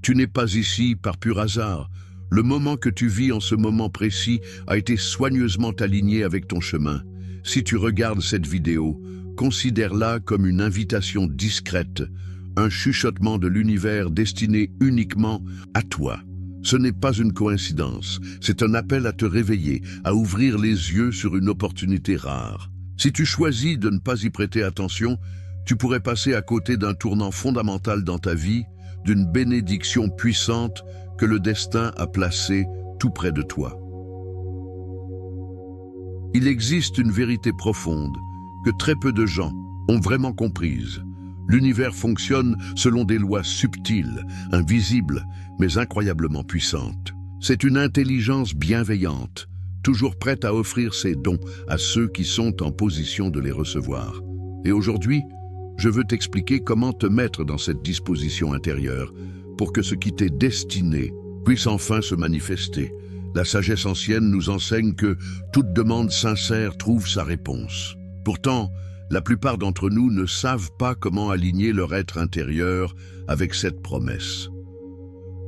Tu n'es pas ici par pur hasard. Le moment que tu vis en ce moment précis a été soigneusement aligné avec ton chemin. Si tu regardes cette vidéo, considère-la comme une invitation discrète, un chuchotement de l'univers destiné uniquement à toi. Ce n'est pas une coïncidence, c'est un appel à te réveiller, à ouvrir les yeux sur une opportunité rare. Si tu choisis de ne pas y prêter attention, tu pourrais passer à côté d'un tournant fondamental dans ta vie, d'une bénédiction puissante que le destin a placée tout près de toi. Il existe une vérité profonde que très peu de gens ont vraiment comprise. L'univers fonctionne selon des lois subtiles, invisibles, mais incroyablement puissantes. C'est une intelligence bienveillante, toujours prête à offrir ses dons à ceux qui sont en position de les recevoir. Et aujourd'hui, je veux t'expliquer comment te mettre dans cette disposition intérieure pour que ce qui t'est destiné puisse enfin se manifester. La sagesse ancienne nous enseigne que toute demande sincère trouve sa réponse. Pourtant, la plupart d'entre nous ne savent pas comment aligner leur être intérieur avec cette promesse.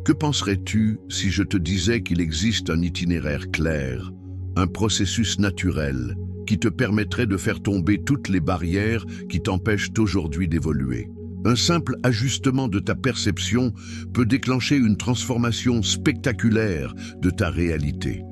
Que penserais-tu si je te disais qu'il existe un itinéraire clair, un processus naturel qui te permettrait de faire tomber toutes les barrières qui t'empêchent aujourd'hui d'évoluer? Un simple ajustement de ta perception peut déclencher une transformation spectaculaire de ta réalité.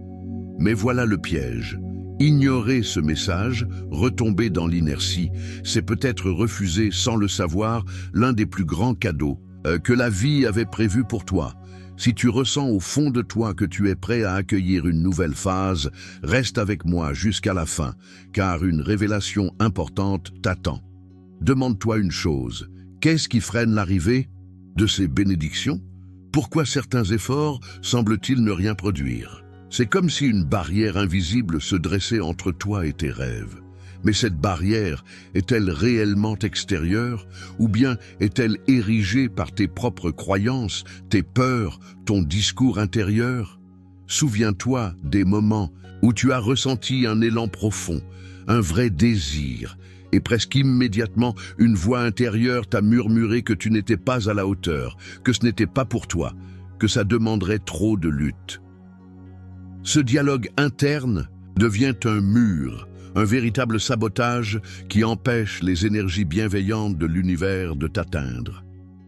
Mais voilà le piège. Ignorer ce message, retomber dans l'inertie, c'est peut-être refuser sans le savoir l'un des plus grands cadeaux que la vie avait prévu pour toi. Si tu ressens au fond de toi que tu es prêt à accueillir une nouvelle phase, reste avec moi jusqu'à la fin, car une révélation importante t'attend. Demande-toi une chose, qu'est-ce qui freine l'arrivée de ces bénédictions? Pourquoi certains efforts semblent-ils ne rien produire? C'est comme si une barrière invisible se dressait entre toi et tes rêves. Mais cette barrière est-elle réellement extérieure ou bien est-elle érigée par tes propres croyances, tes peurs, ton discours intérieur? Souviens-toi des moments où tu as ressenti un élan profond, un vrai désir, et presque immédiatement, une voix intérieure t'a murmuré que tu n'étais pas à la hauteur, que ce n'était pas pour toi, que ça demanderait trop de lutte. Ce dialogue interne devient un mur, un véritable sabotage qui empêche les énergies bienveillantes de l'univers de t'atteindre.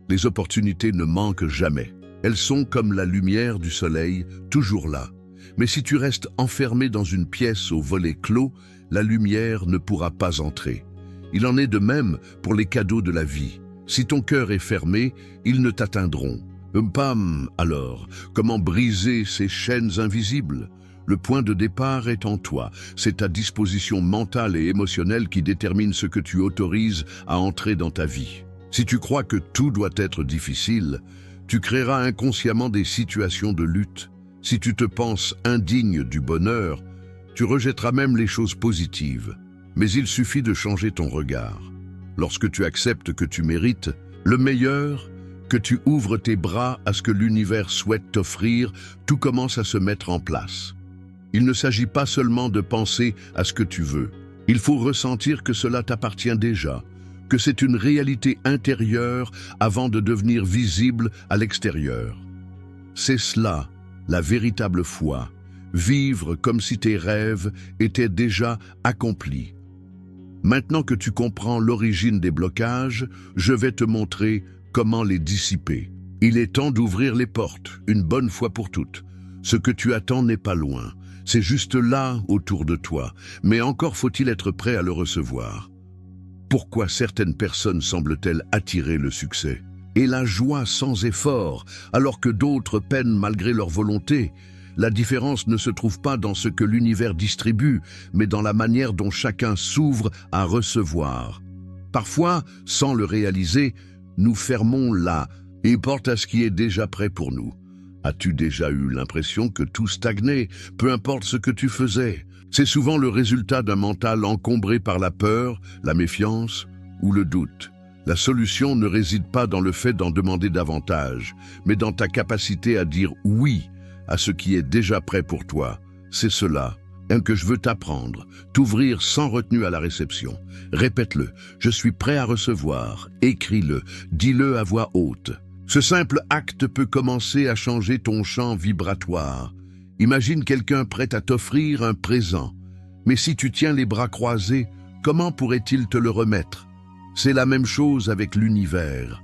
Les opportunités ne manquent jamais. Elles sont comme la lumière du soleil, toujours là. Mais si tu restes enfermé dans une pièce aux volets clos, la lumière ne pourra pas entrer. Il en est de même pour les cadeaux de la vie. Si ton cœur est fermé, ils ne t'atteindront. Pam, alors, comment briser ces chaînes invisibles? Le point de départ est en toi. C'est ta disposition mentale et émotionnelle qui détermine ce que tu autorises à entrer dans ta vie. Si tu crois que tout doit être difficile, tu créeras inconsciemment des situations de lutte. Si tu te penses indigne du bonheur, tu rejetteras même les choses positives. Mais il suffit de changer ton regard. Lorsque tu acceptes que tu mérites le meilleur, que tu ouvres tes bras à ce que l'univers souhaite t'offrir, tout commence à se mettre en place. Il ne s'agit pas seulement de penser à ce que tu veux. Il faut ressentir que cela t'appartient déjà, que c'est une réalité intérieure avant de devenir visible à l'extérieur. C'est cela, la véritable foi, vivre comme si tes rêves étaient déjà accomplis. Maintenant que tu comprends l'origine des blocages, je vais te montrer comment les dissiper. Il est temps d'ouvrir les portes, une bonne fois pour toutes. Ce que tu attends n'est pas loin, c'est juste là autour de toi, mais encore faut-il être prêt à le recevoir. Pourquoi certaines personnes semblent-elles attirer le succès et la joie sans effort, alors que d'autres peinent malgré leur volonté? La différence ne se trouve pas dans ce que l'univers distribue, mais dans la manière dont chacun s'ouvre à recevoir. Parfois, sans le réaliser, nous fermons là et porte à ce qui est déjà prêt pour nous. As-tu déjà eu l'impression que tout stagnait, peu importe ce que tu faisais? C'est souvent le résultat d'un mental encombré par la peur, la méfiance ou le doute. La solution ne réside pas dans le fait d'en demander davantage, mais dans ta capacité à dire oui à ce qui est déjà prêt pour toi. C'est cela que je veux t'apprendre, t'ouvrir sans retenue à la réception. Répète-le, je suis prêt à recevoir, écris-le, dis-le à voix haute. Ce simple acte peut commencer à changer ton champ vibratoire. Imagine quelqu'un prêt à t'offrir un présent. Mais si tu tiens les bras croisés, comment pourrait-il te le remettre? C'est la même chose avec l'univers.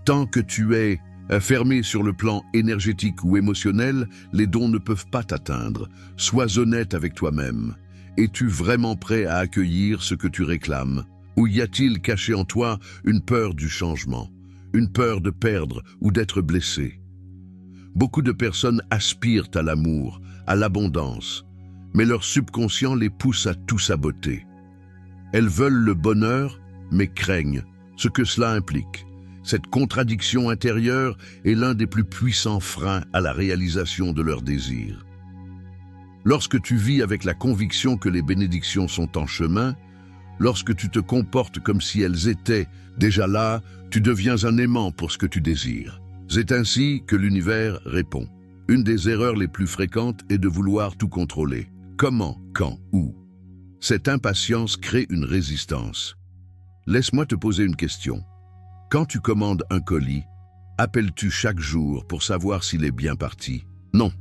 Tant que tu es fermé sur le plan énergétique ou émotionnel, les dons ne peuvent pas t'atteindre. Sois honnête avec toi-même. Es-tu vraiment prêt à accueillir ce que tu réclames? Ou y a-t-il caché en toi une peur du changement, une peur de perdre ou d'être blessé? Beaucoup de personnes aspirent à l'amour, à l'abondance, mais leur subconscient les pousse à tout saboter. Elles veulent le bonheur, mais craignent ce que cela implique. Cette contradiction intérieure est l'un des plus puissants freins à la réalisation de leurs désirs. Lorsque tu vis avec la conviction que les bénédictions sont en chemin, lorsque tu te comportes comme si elles étaient déjà là, tu deviens un aimant pour ce que tu désires. C'est ainsi que l'univers répond. Une des erreurs les plus fréquentes est de vouloir tout contrôler. Comment, quand, où? Cette impatience crée une résistance. Laisse-moi te poser une question. Quand tu commandes un colis, appelles-tu chaque jour pour savoir s'il est bien parti? Non,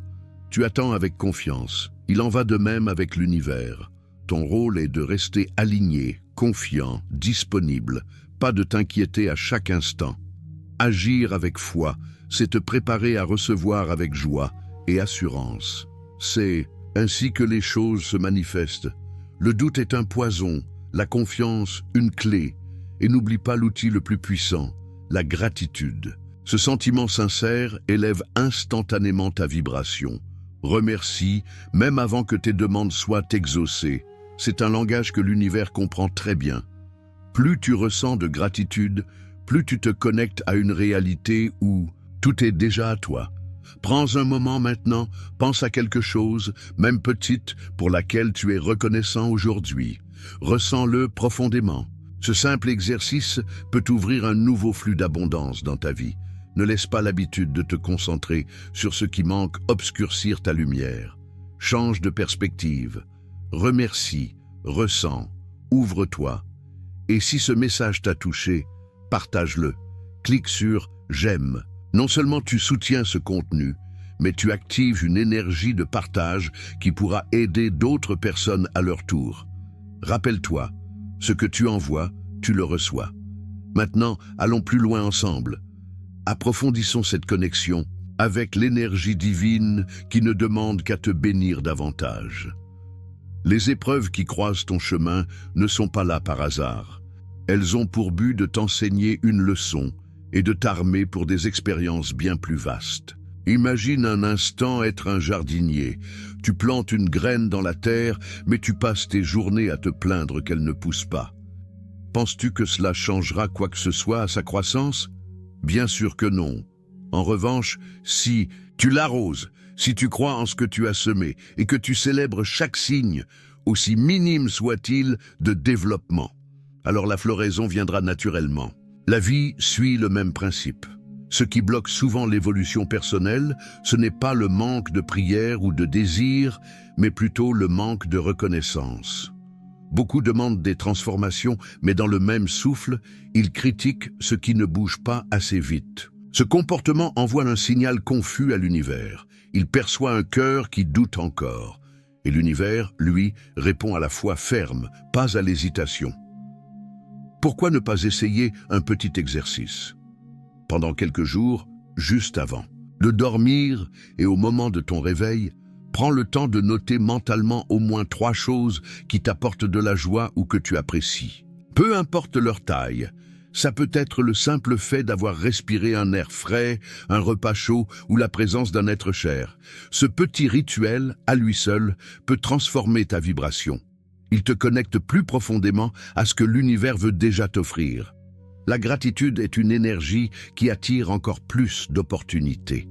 tu attends avec confiance. Il en va de même avec l'univers. Ton rôle est de rester aligné, confiant, disponible, pas de t'inquiéter à chaque instant. Agir avec foi, c'est te préparer à recevoir avec joie et assurance. C'est ainsi que les choses se manifestent. Le doute est un poison, la confiance une clé. Et n'oublie pas l'outil le plus puissant, la gratitude. Ce sentiment sincère élève instantanément ta vibration. Remercie, même avant que tes demandes soient exaucées. C'est un langage que l'univers comprend très bien. Plus tu ressens de gratitude, plus tu te connectes à une réalité où tout est déjà à toi. Prends un moment maintenant, pense à quelque chose, même petite, pour laquelle tu es reconnaissant aujourd'hui. Ressens-le profondément. Ce simple exercice peut ouvrir un nouveau flux d'abondance dans ta vie. Ne laisse pas l'habitude de te concentrer sur ce qui manque obscurcir ta lumière. Change de perspective. Remercie, ressens, ouvre-toi. Et si ce message t'a touché, partage-le. Clique sur « J'aime ». Non seulement tu soutiens ce contenu, mais tu actives une énergie de partage qui pourra aider d'autres personnes à leur tour. Rappelle-toi, ce que tu envoies, tu le reçois. Maintenant, allons plus loin ensemble. Approfondissons cette connexion avec l'énergie divine qui ne demande qu'à te bénir davantage. Les épreuves qui croisent ton chemin ne sont pas là par hasard. Elles ont pour but de t'enseigner une leçon et de t'armer pour des expériences bien plus vastes. Imagine un instant être un jardinier. Tu plantes une graine dans la terre, mais tu passes tes journées à te plaindre qu'elle ne pousse pas. Penses-tu que cela changera quoi que ce soit à sa croissance? Bien sûr que non. En revanche, si tu l'arroses, si tu crois en ce que tu as semé et que tu célèbres chaque signe, aussi minime soit-il, de développement, alors la floraison viendra naturellement. La vie suit le même principe. Ce qui bloque souvent l'évolution personnelle, ce n'est pas le manque de prière ou de désir, mais plutôt le manque de reconnaissance. Beaucoup demandent des transformations, mais dans le même souffle, ils critiquent ce qui ne bouge pas assez vite. Ce comportement envoie un signal confus à l'univers. Il perçoit un cœur qui doute encore. Et l'univers, lui, répond à la foi ferme, pas à l'hésitation. Pourquoi ne pas essayer un petit exercice? Pendant quelques jours, juste avant de dormir et au moment de ton réveil, prends le temps de noter mentalement au moins 3 choses qui t'apportent de la joie ou que tu apprécies. Peu importe leur taille, ça peut être le simple fait d'avoir respiré un air frais, un repas chaud ou la présence d'un être cher. Ce petit rituel, à lui seul, peut transformer ta vibration. Il te connecte plus profondément à ce que l'univers veut déjà t'offrir. La gratitude est une énergie qui attire encore plus d'opportunités.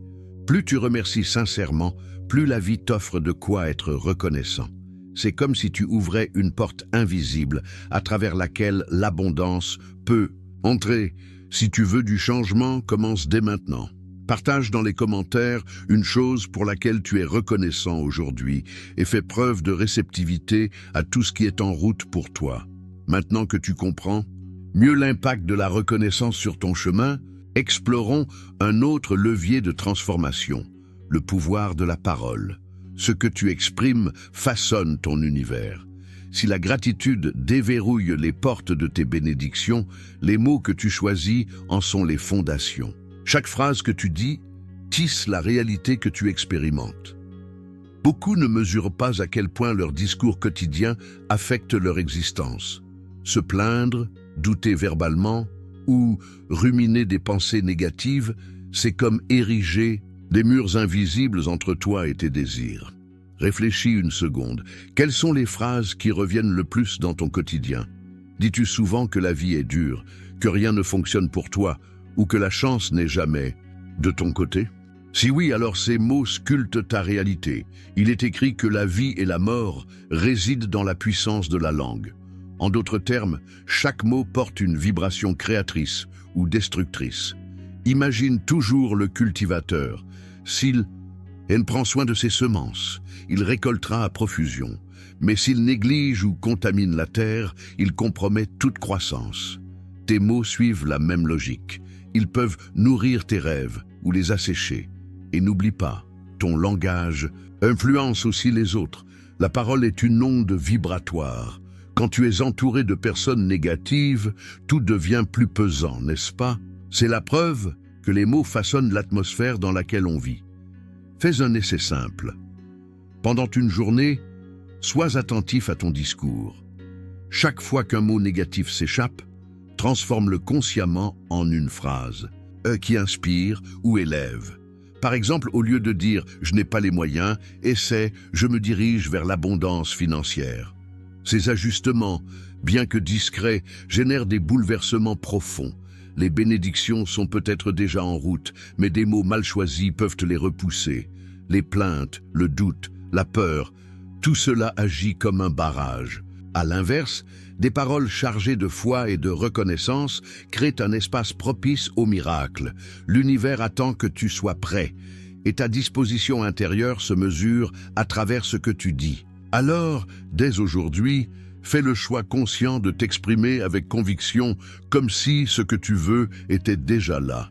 Plus tu remercies sincèrement, plus la vie t'offre de quoi être reconnaissant. C'est comme si tu ouvrais une porte invisible à travers laquelle l'abondance peut entrer. Si tu veux du changement, commence dès maintenant. Partage dans les commentaires une chose pour laquelle tu es reconnaissant aujourd'hui et fais preuve de réceptivité à tout ce qui est en route pour toi. Maintenant que tu comprends mieux l'impact de la reconnaissance sur ton chemin, Explorons un autre levier de transformation, le pouvoir de la parole. Ce que tu exprimes façonne ton univers. Si la gratitude déverrouille les portes de tes bénédictions, les mots que tu choisis en sont les fondations. Chaque phrase que tu dis tisse la réalité que tu expérimentes. Beaucoup ne mesurent pas à quel point leur discours quotidien affecte leur existence. Se plaindre, douter verbalement ou ruminer des pensées négatives, c'est comme ériger des murs invisibles entre toi et tes désirs. Réfléchis une seconde. Quelles sont les phrases qui reviennent le plus dans ton quotidien? Dis-tu souvent que la vie est dure, que rien ne fonctionne pour toi ou que la chance n'est jamais de ton côté? Si oui, alors ces mots sculptent ta réalité. Il est écrit que la vie et la mort résident dans la puissance de la langue. En d'autres termes, chaque mot porte une vibration créatrice ou destructrice. Imagine toujours le cultivateur. S'il prend soin de ses semences, il récoltera à profusion. Mais s'il néglige ou contamine la terre, il compromet toute croissance. Tes mots suivent la même logique. Ils peuvent nourrir tes rêves ou les assécher. Et n'oublie pas, ton langage influence aussi les autres. La parole est une onde vibratoire. Quand tu es entouré de personnes négatives, tout devient plus pesant, n'est-ce pas? C'est la preuve que les mots façonnent l'atmosphère dans laquelle on vit. Fais un essai simple. Pendant une journée, sois attentif à ton discours. Chaque fois qu'un mot négatif s'échappe, transforme-le consciemment en une phrase qui inspire ou élève. Par exemple, au lieu de dire « je n'ai pas les moyens », essaie « je me dirige vers l'abondance financière ». Ces ajustements, bien que discrets, génèrent des bouleversements profonds. Les bénédictions sont peut-être déjà en route, mais des mots mal choisis peuvent te les repousser. Les plaintes, le doute, la peur, tout cela agit comme un barrage. À l'inverse, des paroles chargées de foi et de reconnaissance créent un espace propice au miracle. L'univers attend que tu sois prêt, et ta disposition intérieure se mesure à travers ce que tu dis. Alors, dès aujourd'hui, fais le choix conscient de t'exprimer avec conviction, comme si ce que tu veux était déjà là.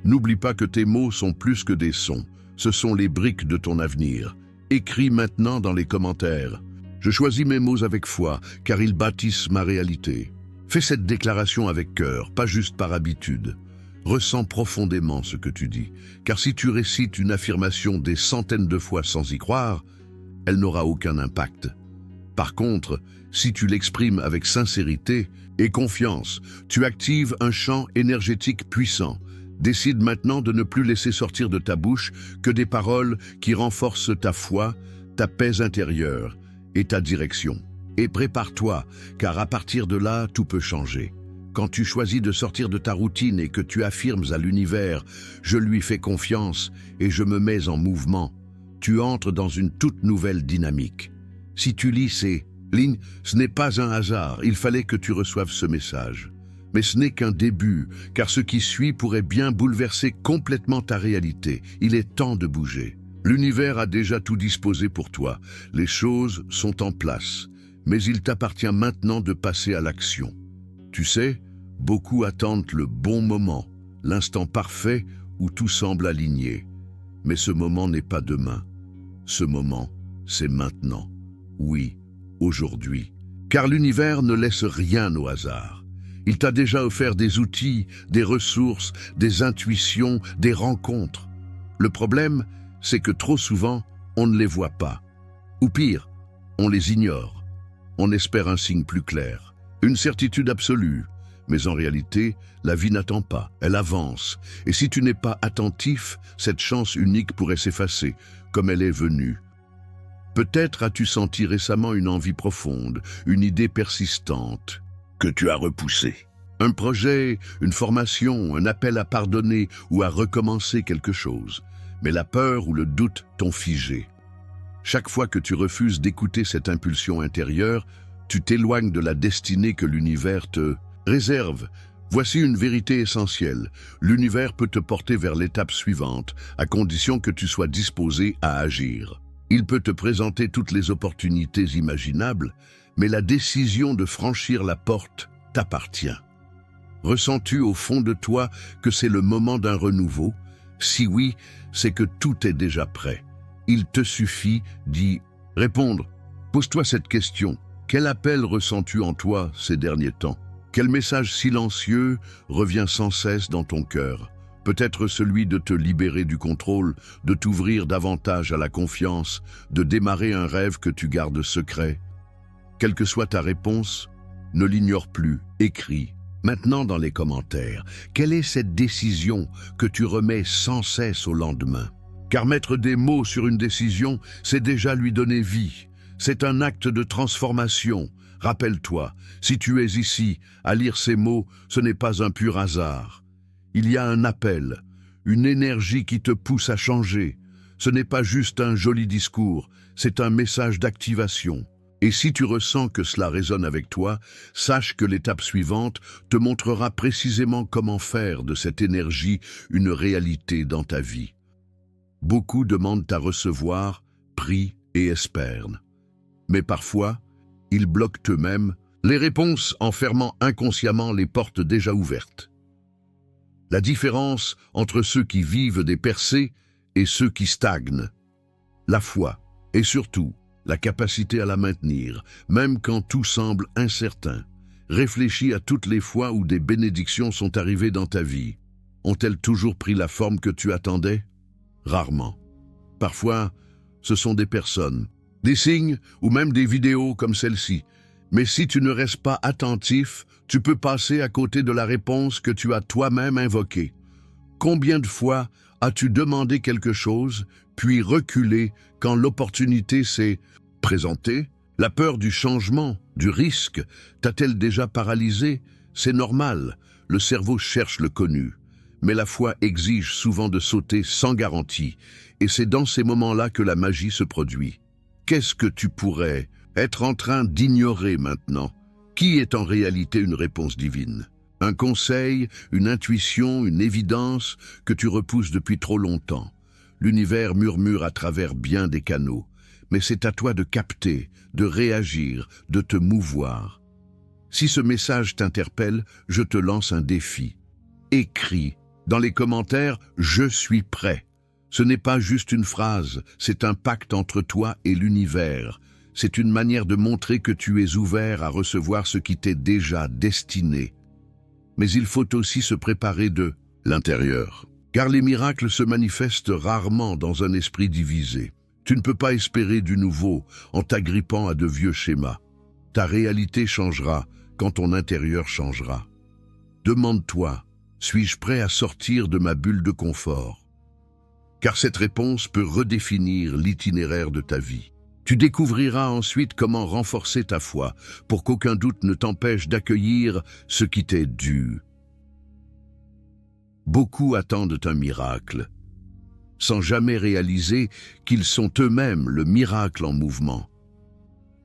N'oublie pas que tes mots sont plus que des sons, ce sont les briques de ton avenir. Écris maintenant dans les commentaires. Je choisis mes mots avec foi, car ils bâtissent ma réalité. Fais cette déclaration avec cœur, pas juste par habitude. Ressens profondément ce que tu dis, car si tu récites une affirmation des centaines de fois sans y croire, elle n'aura aucun impact. Par contre, si tu l'exprimes avec sincérité et confiance, tu actives un champ énergétique puissant. Décide maintenant de ne plus laisser sortir de ta bouche que des paroles qui renforcent ta foi, ta paix intérieure et ta direction. Et prépare-toi, car à partir de là, tout peut changer. Quand tu choisis de sortir de ta routine et que tu affirmes à l'univers « Je lui fais confiance et je me mets en mouvement », tu entres dans une toute nouvelle dynamique. Si tu lis ces lignes, ce n'est pas un hasard, il fallait que tu reçoives ce message. Mais ce n'est qu'un début, car ce qui suit pourrait bien bouleverser complètement ta réalité. Il est temps de bouger. L'univers a déjà tout disposé pour toi. Les choses sont en place. Mais il t'appartient maintenant de passer à l'action. Tu sais, beaucoup attendent le bon moment, l'instant parfait où tout semble aligné. Mais ce moment n'est pas demain. Ce moment, c'est maintenant. Oui, aujourd'hui. Car l'univers ne laisse rien au hasard. Il t'a déjà offert des outils, des ressources, des intuitions, des rencontres. Le problème, c'est que trop souvent, on ne les voit pas. Ou pire, on les ignore. On espère un signe plus clair, une certitude absolue. Mais en réalité, la vie n'attend pas, elle avance. Et si tu n'es pas attentif, cette chance unique pourrait s'effacer, comme elle est venue. Peut-être as-tu senti récemment une envie profonde, une idée persistante, que tu as repoussée. Un projet, une formation, un appel à pardonner ou à recommencer quelque chose. Mais la peur ou le doute t'ont figé. Chaque fois que tu refuses d'écouter cette impulsion intérieure, tu t'éloignes de la destinée que l'univers te réserve. Voici une vérité essentielle. L'univers peut te porter vers l'étape suivante, à condition que tu sois disposé à agir. Il peut te présenter toutes les opportunités imaginables, mais la décision de franchir la porte t'appartient. Ressens-tu au fond de toi que c'est le moment d'un renouveau? Si oui, c'est que tout est déjà prêt. Il te suffit d'y répondre. Pose-toi cette question. Quel appel ressens-tu en toi ces derniers temps? Quel message silencieux revient sans cesse dans ton cœur? Peut-être celui de te libérer du contrôle, de t'ouvrir davantage à la confiance, de démarrer un rêve que tu gardes secret. Quelle que soit ta réponse, ne l'ignore plus, écris. Maintenant dans les commentaires, quelle est cette décision que tu remets sans cesse au lendemain? Car mettre des mots sur une décision, c'est déjà lui donner vie. C'est un acte de transformation. Rappelle-toi, si tu es ici à lire ces mots, ce n'est pas un pur hasard. Il y a un appel, une énergie qui te pousse à changer. Ce n'est pas juste un joli discours, c'est un message d'activation. Et si tu ressens que cela résonne avec toi, sache que l'étape suivante te montrera précisément comment faire de cette énergie une réalité dans ta vie. Beaucoup demandent à recevoir, prient et espèrent. Mais parfois, ils bloquent eux-mêmes les réponses en fermant inconsciemment les portes déjà ouvertes. La différence entre ceux qui vivent des percées et ceux qui stagnent. La foi, et surtout, la capacité à la maintenir, même quand tout semble incertain. Réfléchis à toutes les fois où des bénédictions sont arrivées dans ta vie. Ont-elles toujours pris la forme que tu attendais? Rarement. Parfois, ce sont des personnes, des signes ou même des vidéos comme celle-ci. Mais si tu ne restes pas attentif, tu peux passer à côté de la réponse que tu as toi-même invoquée. Combien de fois as-tu demandé quelque chose, puis reculé quand l'opportunité s'est présentée? La peur du changement, du risque, t'a-t-elle déjà paralysé? C'est normal, le cerveau cherche le connu. Mais la foi exige souvent de sauter sans garantie, et c'est dans ces moments-là que la magie se produit. Qu'est-ce que tu pourrais être en train d'ignorer maintenant? Qui est en réalité une réponse divine? Un conseil, une intuition, une évidence que tu repousses depuis trop longtemps. L'univers murmure à travers bien des canaux, mais c'est à toi de capter, de réagir, de te mouvoir. Si ce message t'interpelle, je te lance un défi. Écris dans les commentaires « Je suis prêt ». Ce n'est pas juste une phrase, c'est un pacte entre toi et l'univers. C'est une manière de montrer que tu es ouvert à recevoir ce qui t'est déjà destiné. Mais il faut aussi se préparer de l'intérieur. Car les miracles se manifestent rarement dans un esprit divisé. Tu ne peux pas espérer du nouveau en t'agrippant à de vieux schémas. Ta réalité changera quand ton intérieur changera. Demande-toi, suis-je prêt à sortir de ma bulle de confort? Car cette réponse peut redéfinir l'itinéraire de ta vie. Tu découvriras ensuite comment renforcer ta foi pour qu'aucun doute ne t'empêche d'accueillir ce qui t'est dû. Beaucoup attendent un miracle, sans jamais réaliser qu'ils sont eux-mêmes le miracle en mouvement.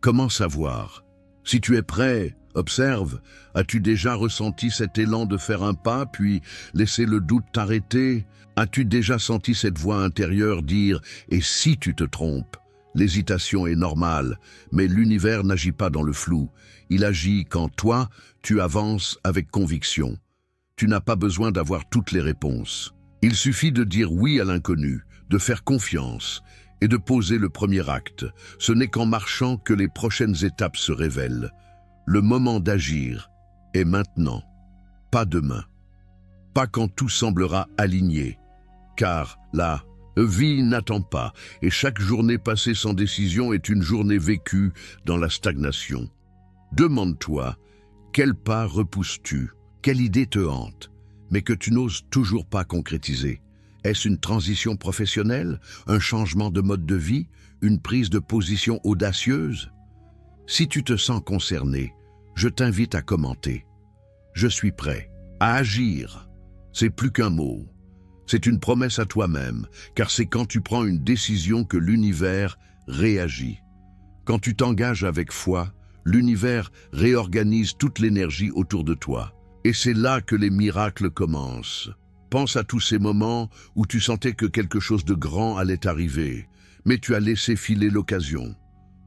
Comment savoir? Si tu es prêt, observe, as-tu déjà ressenti cet élan de faire un pas, puis laisser le doute t'arrêter? As-tu déjà senti cette voix intérieure dire « Et si tu te trompes ?» L'hésitation est normale, mais l'univers n'agit pas dans le flou. Il agit quand toi, tu avances avec conviction. Tu n'as pas besoin d'avoir toutes les réponses. Il suffit de dire oui à l'inconnu, de faire confiance et de poser le premier acte. Ce n'est qu'en marchant que les prochaines étapes se révèlent. Le moment d'agir est maintenant, pas demain. Pas quand tout semblera aligné, car la vie n'attend pas, et chaque journée passée sans décision est une journée vécue dans la stagnation. Demande-toi, quel pas repousses-tu? Quelle idée te hante, mais que tu n'oses toujours pas concrétiser? Est-ce une transition professionnelle, un changement de mode de vie, une prise de position audacieuse? Si tu te sens concerné, je t'invite à commenter. Je suis prêt à agir. C'est plus qu'un mot. C'est une promesse à toi-même, car c'est quand tu prends une décision que l'univers réagit. Quand tu t'engages avec foi, l'univers réorganise toute l'énergie autour de toi. Et c'est là que les miracles commencent. Pense à tous ces moments où tu sentais que quelque chose de grand allait arriver, mais tu as laissé filer l'occasion.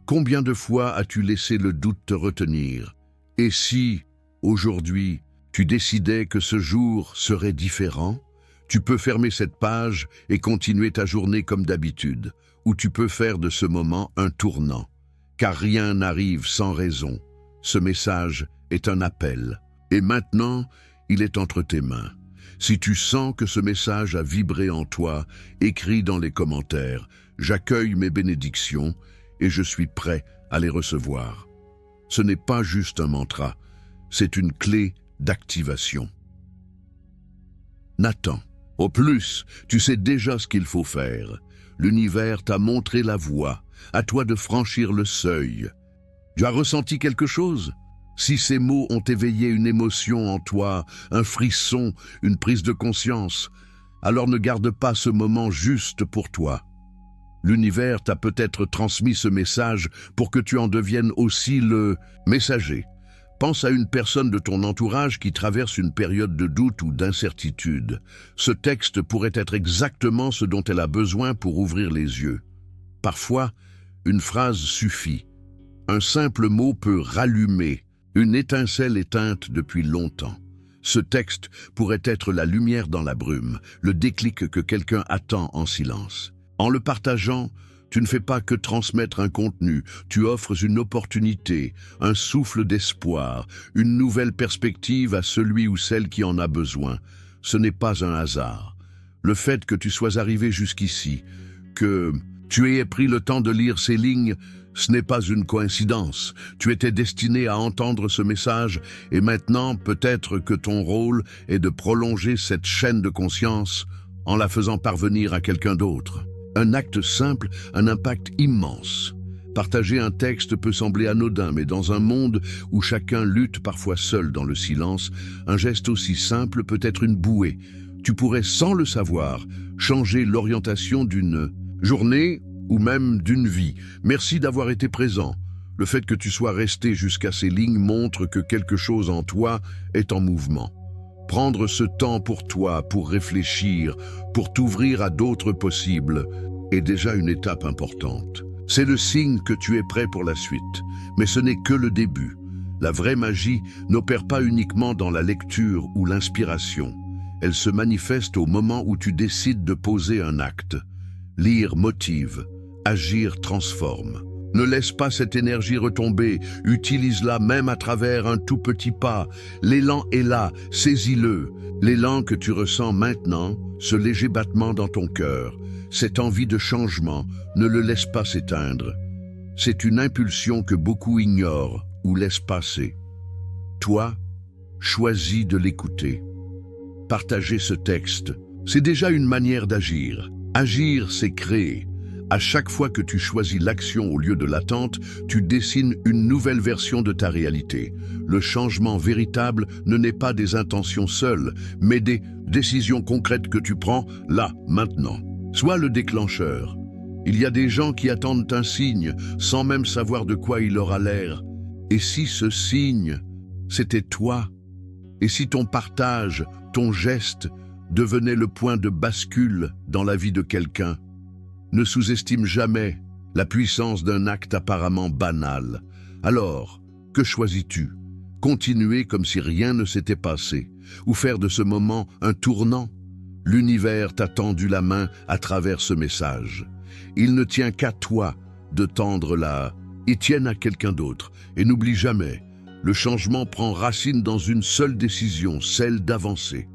Combien de fois as-tu laissé le doute te retenir? Et si, aujourd'hui, Tu décidais que ce jour serait différent. Tu peux fermer cette page et continuer ta journée comme d'habitude, ou tu peux faire de ce moment un tournant. Car rien n'arrive sans raison. Ce message est un appel. Et maintenant, il est entre tes mains. Si tu sens que ce message a vibré en toi, écris dans les commentaires « J'accueille mes bénédictions et je suis prêt à les recevoir ». Ce n'est pas juste un mantra, c'est une clé d'activation. Nathan, au plus, tu sais déjà ce qu'il faut faire. L'univers t'a montré la voie, à toi de franchir le seuil. Tu as ressenti quelque chose ? Si ces mots ont éveillé une émotion en toi, un frisson, une prise de conscience, alors ne garde pas ce moment juste pour toi. L'univers t'a peut-être transmis ce message pour que tu en deviennes aussi le messager. Pense à une personne de ton entourage qui traverse une période de doute ou d'incertitude. Ce texte pourrait être exactement ce dont elle a besoin pour ouvrir les yeux. Parfois, une phrase suffit. Un simple mot peut rallumer une étincelle éteinte depuis longtemps. Ce texte pourrait être la lumière dans la brume, le déclic que quelqu'un attend en silence. En le partageant, tu ne fais pas que transmettre un contenu, tu offres une opportunité, un souffle d'espoir, une nouvelle perspective à celui ou celle qui en a besoin. Ce n'est pas un hasard. Le fait que tu sois arrivé jusqu'ici, que tu aies pris le temps de lire ces lignes, ce n'est pas une coïncidence. Tu étais destiné à entendre ce message et maintenant peut-être que ton rôle est de prolonger cette chaîne de conscience en la faisant parvenir à quelqu'un d'autre. Un acte simple, un impact immense. Partager un texte peut sembler anodin, mais dans un monde où chacun lutte parfois seul dans le silence, un geste aussi simple peut être une bouée. Tu pourrais, sans le savoir, changer l'orientation d'une journée ou même d'une vie. Merci d'avoir été présent. Le fait que tu sois resté jusqu'à ces lignes montre que quelque chose en toi est en mouvement. Prendre ce temps pour toi, pour réfléchir, pour t'ouvrir à d'autres possibles, est déjà une étape importante. C'est le signe que tu es prêt pour la suite, mais ce n'est que le début. La vraie magie n'opère pas uniquement dans la lecture ou l'inspiration. Elle se manifeste au moment où tu décides de poser un acte. Lire motive, agir transforme. Ne laisse pas cette énergie retomber, utilise-la même à travers un tout petit pas. L'élan est là, saisis-le. L'élan que tu ressens maintenant, ce léger battement dans ton cœur, cette envie de changement, ne le laisse pas s'éteindre. C'est une impulsion que beaucoup ignorent ou laissent passer. Toi, choisis de l'écouter. Partager ce texte, c'est déjà une manière d'agir. Agir, c'est créer. À chaque fois que tu choisis l'action au lieu de l'attente, tu dessines une nouvelle version de ta réalité. Le changement véritable ne naît pas des intentions seules, mais des décisions concrètes que tu prends là, maintenant. Sois le déclencheur. Il y a des gens qui attendent un signe, sans même savoir de quoi il aura l'air. Et si ce signe, c'était toi? Et si ton partage, ton geste, devenait le point de bascule dans la vie de quelqu'un? Ne sous-estime jamais la puissance d'un acte apparemment banal. Alors, que choisis-tu? Continuer comme si rien ne s'était passé, ou faire de ce moment un tournant? L'univers t'a tendu la main à travers ce message. Il ne tient qu'à toi de tendre la et tienne à quelqu'un d'autre. Et n'oublie jamais, le changement prend racine dans une seule décision, celle d'avancer.